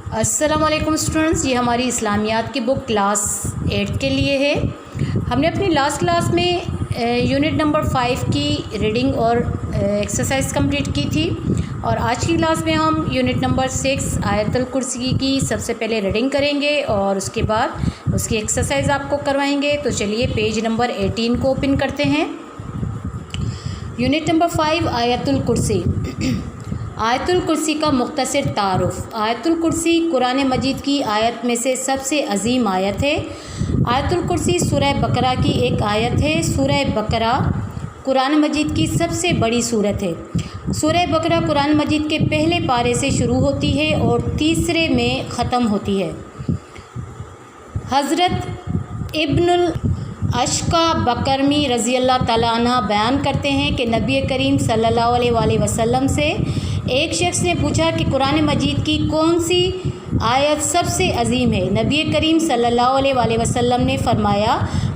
अस्सलाम वालेकुम स्टूडेंट्स, ये हमारी इस्लामियात की बुक क्लास 8 के लिए है। हमने अपनी लास्ट क्लास में यूनिट नंबर 5 की रीडिंग और एक्सरसाइज कंप्लीट की थी और आज की क्लास में हम यूनिट नंबर 6 आयतुल कुर्सी की सबसे पहले रीडिंग करेंगे और उसके बाद उसकी एक्सरसाइज आपको करवाएंगे। तो चलिए पेज नंबर 18 को ओपन करते हैं। यूनिट नंबर 5 आयतुल कुर्सी। आयतुल कुर्सी का मुख्तसर तारुफ़। आयतुल कुर्सी कुरान मजीद की आयत में से सबसे अजीम आयत है। आयतुल कुर्सी सूरह बकरा की एक आयत है। सूरह बकरा कुरान मजीद की सबसे बड़ी सूरत है। सूरह बकरा कुरान मजीद के पहले पारे से शुरू होती है और तीसरे में ख़त्म होती है। हज़रत इब्नुल अशका बकरमी रज़ी अल्लाह ताला अन्हा बयान करते हैं कि नबी करीम सल्लल्लाहु अलैहि वसल्लम से एक शख्स ने पूछा कि कुरान मजीद की कौन सी आयत सबसे अजीम है। नबी करीम सल्लल्लाहु अलैहि वसल्लम ने फरमाया,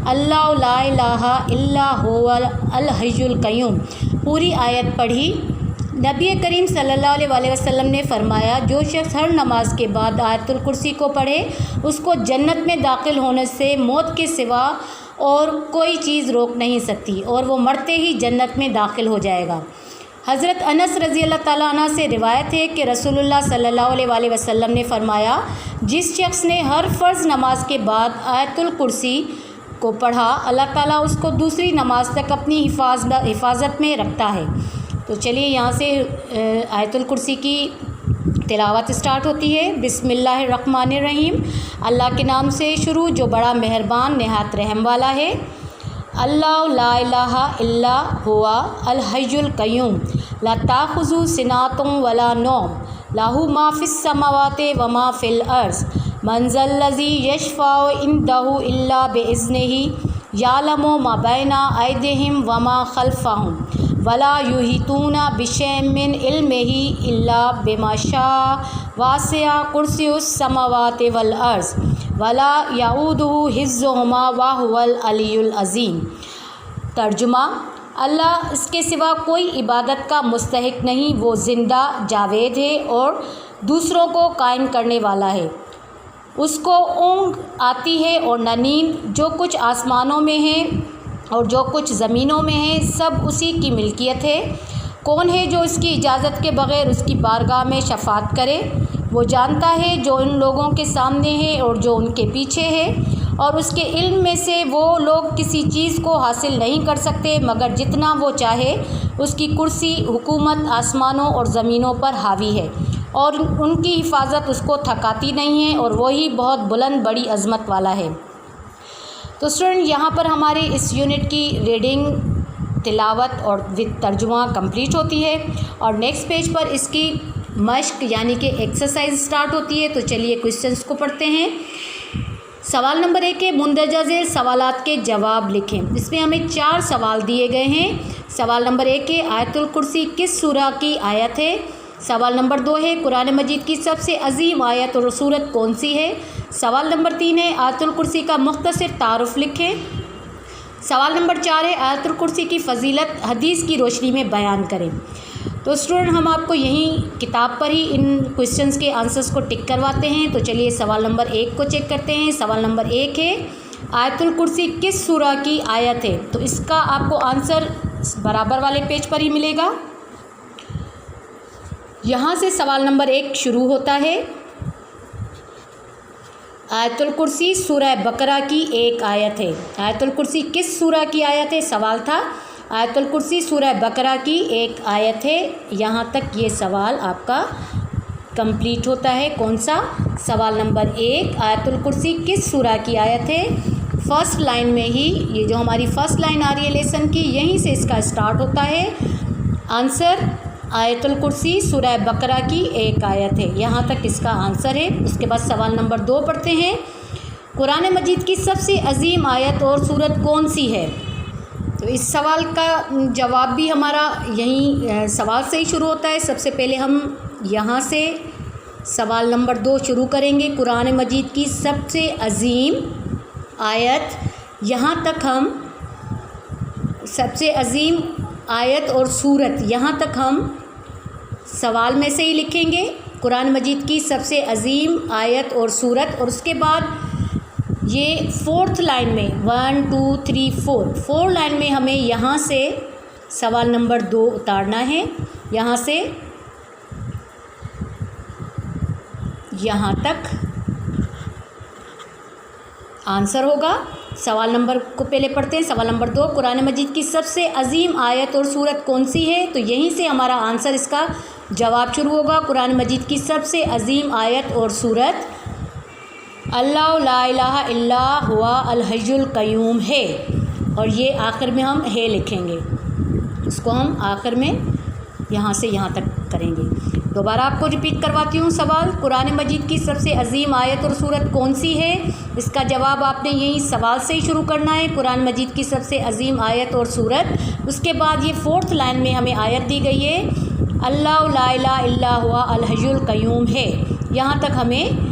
अल्लाहु ला इलाहा इल्ला हुवल अल हय्युल क़य्यूम। पूरी आयत पढ़ी। नबी करीम सल्लल्लाहु अलैहि वसल्लम ने फरमाया, जो शख्स हर नमाज के बाद आयतुल कुर्सी को पढ़े उसको जन्नत में दाखिल होने से मौत के सिवा और कोई चीज़ रोक नहीं सकती और वो मरते ही जन्नत में दाखिल हो जाएगा। हज़रत अनस रज़ी अल्लाह ताला अन्हु से रिवायत है कि रसूलुल्लाह सल्लल्लाहु अलैहि वसल्लम ने फरमाया, जिस शख्स ने हर फ़र्ज़ नमाज के बाद आयतुल कुर्सी को पढ़ा अल्लाह ताला उसको दूसरी नमाज तक अपनी हिफाजत में रखता है। तो चलिए यहाँ से आयतुल कुर्सी की तिलावत स्टार्ट होती है। बिस्मिल्लाहिर्रहमानिर्रहीम। अल्लाह के नाम से शुरू जो बड़ा मेहरबान नहायत रहम वाला है। अल्लाहु ला इलाहा इल्ला हुवा अल हय्युल क़य्यूम ला ताख़ुज़ु सिनातुन वला नौम लहू मा फ़िस समावाति व मा फ़िल अर्ज़ मन ज़ल्लज़ी यशफ़अउ इंदहु इल्ला बिइज़्निही यालमु मा बैना अयदीहिम व मा ख़ल्फ़हुम वला युहीतूना बिशैइन मिन इल्मिही इल्ला बिमा शाअ वासिअ कुर्सियुस समावाति वल अर्ज़ वला याऊदुहु हिफ़्ज़ुहुमा व हुवल अलियुल अज़ीम। तर्जुमा, अल्लाह इसके सिवा कोई इबादत का मुस्तहिक नहीं, वो ज़िंदा जावेद है और दूसरों को कायम करने वाला है। उसको ऊँघ आती है और न नींद। जो कुछ आसमानों में है और जो कुछ ज़मीनों में है सब उसी की मिल्कियत है। कौन है जो इसकी इजाज़त के बग़ैर उसकी बारगाह में शफ़ाअत करे। वो जानता है जो उन लोगों के सामने है और जो उनके पीछे है और उसके इल्म में से वो लोग किसी चीज़ को हासिल नहीं कर सकते मगर जितना वो चाहे। उसकी कुर्सी हुकूमत आसमानों और ज़मीनों पर हावी है और उनकी हिफाजत उसको थकाती नहीं है और वही बहुत बुलंद बड़ी अज़मत वाला है। तो स्टूडेंट, यहाँ पर हमारे इस यूनिट की रीडिंग, तिलावत और विद तर्जुमा कंप्लीट होती है और नेक्स्ट पेज पर इसकी मश्क यानी कि एक्सरसाइज स्टार्ट होती है। तो चलिए क्वेश्चंस को पढ़ते हैं। सवाल नंबर 1 है, मुंदरजा ज़ेल सवालात के जवाब लिखें। इसमें हमें 4 सवाल दिए गए हैं। सवाल नंबर 1 है, आयतुल कुर्सी किस सूरा की आयत है। सवाल नंबर 2 है, कुरान मजीद की सबसे अजीम आयत और सूरत कौन सी है। सवाल नंबर 3 है, आयतुल कुर्सी का मुख्तसर तारुफ़ लिखें। सवाल नंबर 4 है, आयतुल कुर्सी की फ़जीलत हदीस की रोशनी में बयान करें। तो स्टूडेंट, हम आपको यहीं किताब पर ही इन क्वेश्चंस के आंसर्स को टिक करवाते हैं। तो चलिए सवाल नंबर 1 को चेक करते हैं। सवाल नंबर 1 है, आयतुल कुर्सी किस सूरा की आयत है। तो इसका आपको आंसर बराबर वाले पेज पर ही मिलेगा। यहाँ से सवाल नंबर 1 शुरू होता है। आयतुल कुर्सी सूरह बकरा की एक आयत है। आयतुल कुर्सी किस सूरा की आयत है, सवाल था। आयतुल कुर्सी सूरह बकरा की एक आयत है। यहाँ तक ये सवाल आपका कंप्लीट होता है। कौन सा? सवाल नंबर 1, आयतुल कुर्सी किस सूरा की आयत है। फर्स्ट लाइन में ही, ये जो हमारी फर्स्ट लाइन आ रही है लेसन की, यहीं से इसका स्टार्ट होता है। आंसर आयतुल कुर्सी सूरह बकरा की एक आयत है। यहाँ तक इसका आंसर है। उसके बाद सवाल नंबर 2 पढ़ते हैं। कुरान मजीद की सबसे अजीम आयत और सूरत कौन सी है। तो इस सवाल का जवाब भी हमारा यहीं सवाल से ही शुरू होता है। सबसे पहले हम यहाँ से सवाल नंबर 2 शुरू करेंगे। कुरान मजीद की सबसे अजीम आयत, यहाँ तक हम सबसे अजीम आयत और सूरत यहाँ तक हम सवाल में से ही लिखेंगे कुरान मजीद की सबसे अजीम आयत और सूरत। और उसके बाद ये 4th लाइन में 1 2 3 4 लाइन में हमें यहाँ से सवाल नंबर 2 उतारना है। यहाँ से यहाँ तक आंसर होगा। सवाल नंबर को पहले पढ़ते हैं। सवाल नंबर 2, कुरान मजीद की सबसे अजीम आयत और सूरत कौन सी है? तो यहीं से हमारा आंसर, इसका जवाब शुरू होगा। कुरान मजीद की सबसे अजीम आयत और सूरत अल्लाह ला इलाहा इल्ला हुवा अल हय्युल क़य्यूम है। और ये आखिर में हम है लिखेंगे, इसको हम आखिर में यहाँ से यहाँ तक करेंगे। दोबारा आपको रिपीट करवाती हूँ सवाल, कुरान मजीद की सबसे अजीम आयत और सूरत कौन सी है? इसका जवाब आपने यही सवाल से ही शुरू करना है, कुरान मजीद की सबसे अजीम आयत और सूरत। उसके बाद ये 4th लाइन में हमें आयत दी गई है, अल्लाह ला इलाहा इल्ला हुवा अल हय्युल क़य्यूम है। यहाँ तक हमें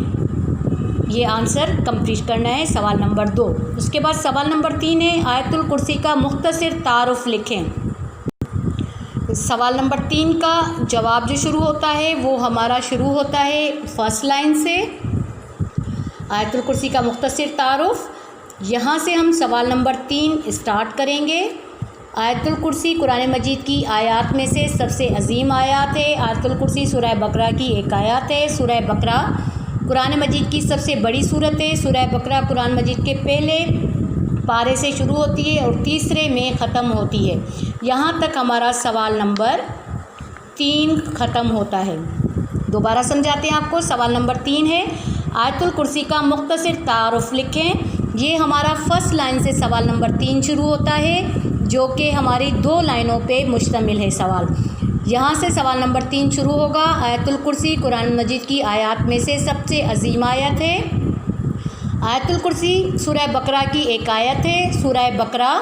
ये आंसर कंप्लीट करना है, सवाल नंबर 2। उसके बाद सवाल नंबर 3 है, आयतुल कुर्सी का मुख्तसर तारुफ लिखें। सवाल नंबर 3 का जवाब जो शुरू होता है वो हमारा शुरू होता है 1st लाइन से, आयतुल कुर्सी का मुख्तसर तारुफ। यहाँ से हम सवाल नंबर 3 स्टार्ट करेंगे। आयतुल कुर्सी कुरान मजीद की आयत में से सबसे अजीम आयत है। आयतुल कुर्सी सूरह बकरा की एक आयत है। सूरह बकरा कुरान मजीद की सबसे बड़ी सूरत है। सूरह बकरा कुरान मजीद के पहले पारे से शुरू होती है और तीसरे में ख़त्म होती है। यहाँ तक हमारा सवाल नंबर 3 ख़त्म होता है। दोबारा समझाते हैं आपको। सवाल नंबर 3 है, आयतुल कुर्सी का मुख्तसर तारुफ लिखें। ये हमारा 1st लाइन से सवाल नंबर 3 शुरू होता है, जो कि हमारी 2 लाइनों पे मुश्तमिल है सवाल। यहाँ से सवाल नंबर 3 शुरू होगा। आयतुल कुर्सी कुरान मजीद की आयत में से सबसे अजीम आयत है। आयतुल कुर्सी सूरह बकरा की एक आयत है। सूरह बकरा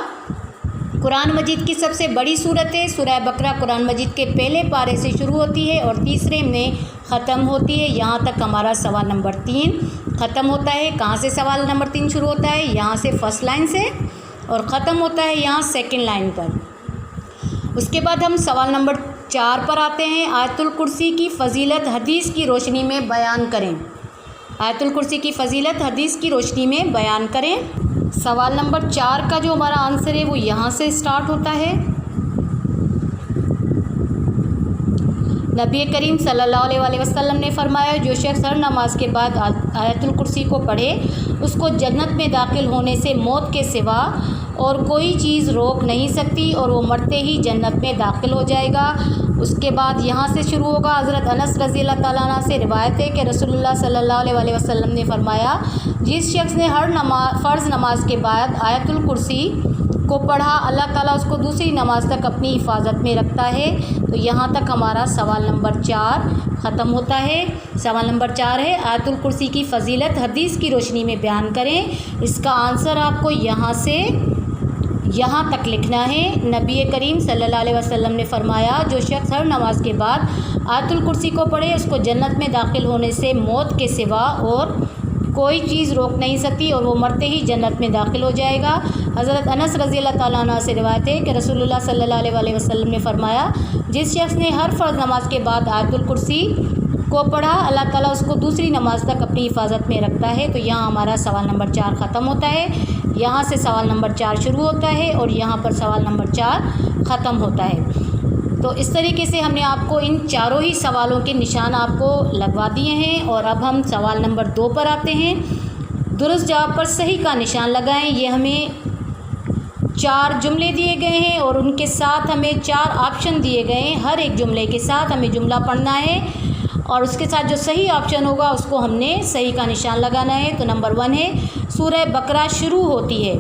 कुरान मजीद की सबसे बड़ी सूरत है। सूरह बकरा कुरान मजीद के पहले पारे से शुरू होती है और तीसरे में ख़त्म होती है। यहाँ तक हमारा सवाल नंबर 3 ख़त्म होता है। कहाँ से सवाल नंबर 3 शुरू होता है? यहाँ से 1st लाइन से, और ख़त्म होता है यहाँ 2nd लाइन पर। उसके बाद हम सवाल नंबर 4 पर आते हैं। आयतुल कुर्सी की फ़जीलत हदीस की रोशनी में बयान करें। आयतुल कुर्सी की फ़जीलत हदीस की रोशनी में बयान करें। सवाल नंबर 4 का जो हमारा आंसर है वो यहाँ से स्टार्ट होता है। नबी करीम सल्लल्लाहु अलैहि वसल्लम ने फरमाया, जो शख्स हर नमाज के बाद आयतुल कुर्सी को पढ़े उसको जन्नत में दाखिल होने से मौत के सिवा और कोई चीज़ रोक नहीं सकती और वो मरते ही जन्नत में दाखिल हो जाएगा। उसके बाद यहाँ से शुरू होगा। हज़रत अनस रज़ियल्लाहु ताला अन्हु से रिवायत है कि रसूलुल्लाह सल्लल्लाहु अलैहि वसल्लम ने फरमाया, जिस शख्स ने हर फ़र्ज़ नमाज के बाद आयतुल कुर्सी को पढ़ा, अल्लाह ताला उसको दूसरी नमाज तक अपनी हिफाजत में रखता है। तो यहाँ तक हमारा सवाल नंबर 4 ख़त्म होता है। सवाल नंबर 4 है, आयतुल कुर्सी की फ़जीलत हदीस की रोशनी में बयान करें। इसका आंसर आपको यहाँ से यहाँ तक लिखना है। नबी करीम सल्लल्लाहु अलैहि वसल्लम ने फरमाया, जो शख्स हर नमाज के बाद आयतुल कुर्सी को पढ़े उसको जन्नत में दाखिल होने से मौत के सिवा और कोई चीज़ रोक नहीं सकती और वो मरते ही जन्नत में दाखिल हो जाएगा। हज़रत अनस रज़ियल्लाहु ताला अन्हु से रिवायत है कि रसूलुल्लाह सल्लल्लाहु अलैहि वसल्लम ने फरमाया, जिस शख्स ने हर फ़र्ज़ नमाज के बाद आयतुल कुर्सी को पढ़ा, अल्लाह ताला उसको दूसरी नमाज तक अपनी हिफाजत में रखता है। तो यहाँ हमारा सवाल नंबर 4 ख़त्म होता है। यहाँ से सवाल नंबर 4 शुरू होता है और यहाँ पर सवाल नंबर 4 ख़त्म होता है। तो इस तरीके से हमने आपको इन चारों ही सवालों के निशान आपको लगवा दिए हैं। और अब हम सवाल नंबर 2 पर आते हैं। दुरुस्त जवाब पर सही का निशान लगाएं। ये हमें 4 जुमले दिए गए हैं और उनके साथ हमें 4 ऑप्शन दिए गए हैं। हर एक जुमले के साथ हमें जुमला पढ़ना है और उसके साथ जो सही ऑप्शन होगा उसको हमने सही का निशान लगाना है। तो नंबर 1 है, सूरह बकरा शुरू होती है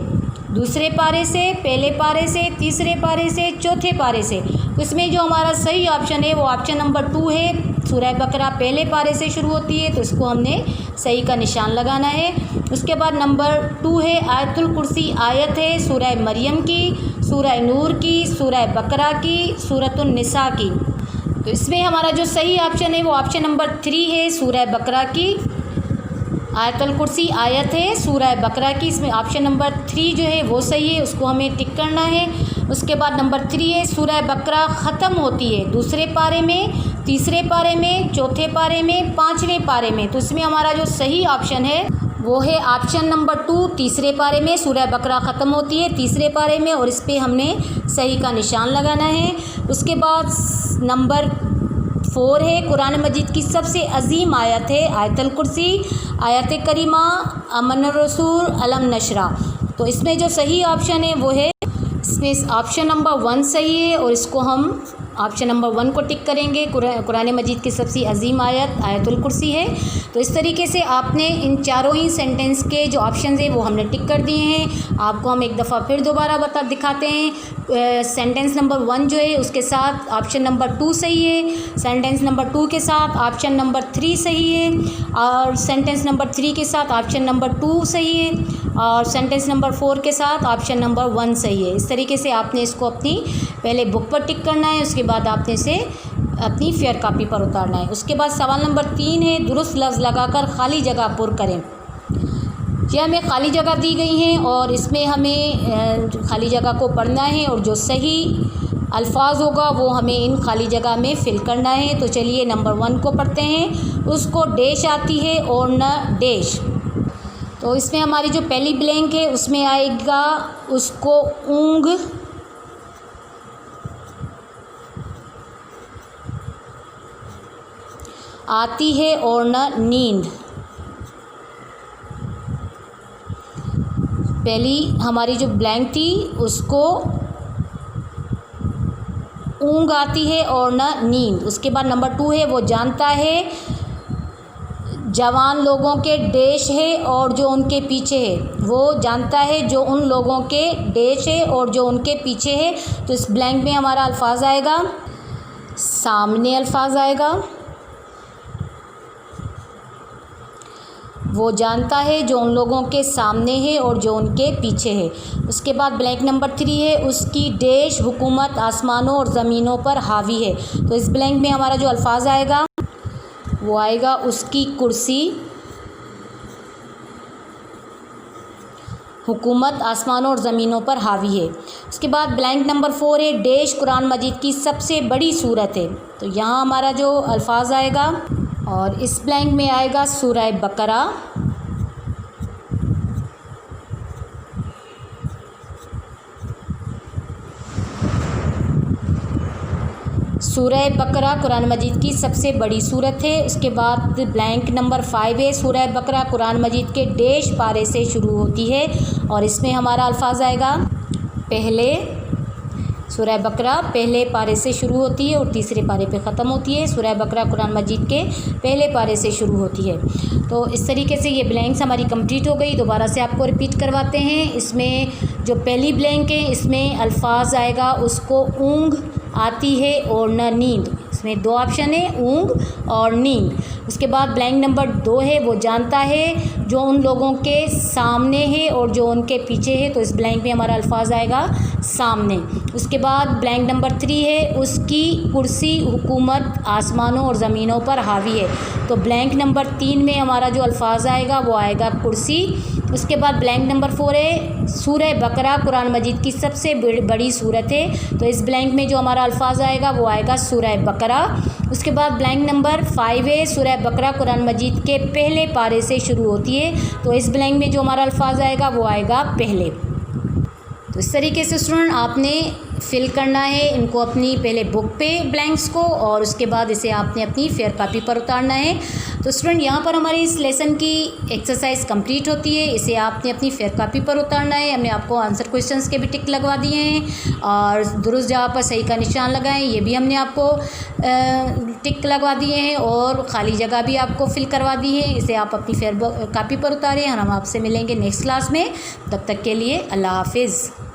दूसरे पारे से, पहले पारे से, तीसरे पारे से, चौथे पारे से। तो इसमें जो हमारा सही ऑप्शन है वो ऑप्शन नंबर 2 है। सूरह बकरा पहले पारे से शुरू होती है तो इसको हमने सही का निशान लगाना है। उसके बाद नंबर 2 है, आयतुल कुर्सी आयत है सूरह मरियम की, सूरह नूर की, सूरह बकरा की, सूरतुन निसा की। तो इसमें हमारा जो सही ऑप्शन है वो ऑप्शन नंबर 3 है, सूरह बकरा की आयतुल कुर्सी आयत है सूरह बकरा की। इसमें ऑप्शन नंबर 3 जो है वो सही है, उसको हमें टिक करना है। उसके बाद नंबर 3 है, सूरह बकरा ख़त्म होती है दूसरे पारे में, तीसरे पारे में, चौथे पारे में, पाँचवें पारे में। तो इसमें हमारा जो सही ऑप्शन है वो है ऑप्शन नंबर 2। तीसरे पारे में सूरह बकरा ख़त्म होती है तीसरे पारे में, और इस पर हमने सही का निशान लगाना है। उसके बाद नंबर 4 है, कुरान मजीद की सबसे अजीम आयत है आयतुल कुर्सी, आयत करीमा, अमन रसूल, अलम नशरा। तो इसमें जो सही ऑप्शन है वो है, इसमें ऑप्शन नंबर 1 सही है, और इसको हम ऑप्शन नंबर 1 को टिक करेंगे। कुरान मजीद की सबसे अजीम आयत आयतुल कुर्सी है। तो इस तरीके से आपने इन चारों ही सेंटेंस के जो ऑप्शन हैं वो हमने टिक कर दिए हैं। आपको हम एक दफ़ा फिर दोबारा दिखाते हैं। सेंटेंस नंबर 1 जो है उसके साथ ऑप्शन नंबर 2 सही है, सेंटेंस नंबर 2 के साथ ऑप्शन नंबर 3 सही है, और सेंटेंस नंबर 3 के साथ ऑप्शन नंबर 2 सही है, और सेंटेंस नंबर 4 के साथ ऑप्शन नंबर 1 सही है। इस तरीके से आपने इसको अपनी पहले बुक पर टिक करना है, उसके बाद आपने इसे अपनी फेयर कॉपी पर उतारना है। उसके बाद सवाल नंबर 3 है, दुरुस्त लफ्ज़ लगाकर खाली जगह पुर करें। ये हमें खाली जगह दी गई हैं और इसमें हमें खाली जगह को पढ़ना है, और जो सही अल्फाज होगा वो हमें इन खाली जगह में फ़िल करना है। तो चलिए नंबर 1 को पढ़ते हैं। उसको डैश आती है और न डैश। तो इसमें हमारी जो पहली ब्लैंक है उसमें आएगा उसको ऊँघ आती है और न नींद। पहली हमारी जो ब्लैंक थी उसको ऊँघ आती है और न नींद। उसके बाद नंबर 2 है, वो जानता है जवान लोगों के देश है और जो उनके पीछे है। वो जानता है जो उन लोगों के देश है और जो उनके पीछे है। तो इस ब्लैंक में हमारा अल्फाज आएगा सामने, अल्फाज आएगा वो जानता है जो उन लोगों के सामने है और जो उनके पीछे है। उसके बाद ब्लैंक नंबर 3 है, उसकी देश हुकूमत आसमानों और ज़मीनों पर हावी है। तो इस ब्लैंक में हमारा जो अल्फाज आएगा वो आएगा उसकी कुर्सी, हुकूमत आसमानों और ज़मीनों पर हावी है। उसके बाद ब्लैंक नंबर 4 है, देश कुरान मजीद की सबसे बड़ी सूरत है। तो यहाँ हमारा जो अल्फाज आएगा, और इस ब्लैंक में आएगा सूरह बकरा। सूरह बकरा कुरान मजीद की सबसे बड़ी सूरत है। उसके बाद ब्लैंक नंबर 5 है, सूरह बकरा कुरान मजीद के डेश पारे से शुरू होती है, और इसमें हमारा अल्फाज आएगा पहले। सूरह बकरा पहले पारे से शुरू होती है और तीसरे पारे पे ख़त्म होती है। सूरह बकरा कुरान मजीद के पहले पारे से शुरू होती है। तो इस तरीके से ये ब्लैंक्स हमारी कंप्लीट हो गई। दोबारा से आपको रिपीट करवाते हैं। इसमें जो पहली ब्लैंक है इसमें अल्फाज आएगा उसको ऊँघ आती है और न नींद। इसमें 2 ऑप्शन है, ऊँघ और नींद। उसके बाद ब्लैंक नंबर 2 है, वो जानता है जो उन लोगों के सामने है और जो उनके पीछे है। तो इस ब्लैंक में हमारा अल्फाज आएगा सामने। उसके बाद ब्लैंक नंबर 3 है, उसकी कुर्सी हुकूमत आसमानों और ज़मीनों पर हावी है। तो ब्लैंक नंबर 3 में हमारा जो अल्फाज आएगा वो आएगा कुर्सी। उसके बाद ब्लैंक नंबर 4 है, सूरह बकरा कुरान मजीद की सबसे बड़ी सूरत है। तो इस ब्लैंक में जो हमारा अल्फाज आएगा वो आएगा सूरह बकरा। उसके बाद ब्लैंक नंबर 5 है, सूरह बकरा कुरान मजीद के पहले पारे से शुरू होती है। तो इस ब्लैंक में जो हमारा अल्फाज आएगा वो आएगा पहले। तो इस तरीके से स्टूडेंट आपने फिल करना है इनको अपनी पहले बुक पे ब्लैंक्स को, और उसके बाद इसे आपने अपनी फेयर कॉपी पर उतारना है। तो स्टूडेंट यहाँ पर हमारी इस लेसन की एक्सरसाइज कंप्लीट होती है। इसे आपने अपनी फेयर कॉपी पर उतारना है। हमने आपको आंसर क्वेश्चंस के भी टिक लगवा दिए हैं और दुरुस्त जगह पर सही का निशान लगाएं, ये भी हमने आपको टिक लगवा दिए हैं, और ख़ाली जगह भी आपको फिल करवा दी है। इसे आप अपनी फेयर कॉपी पर उतारें और हम आपसे मिलेंगे नेक्स्ट क्लास में। तब तक के लिए अल्लाह हाफिज़।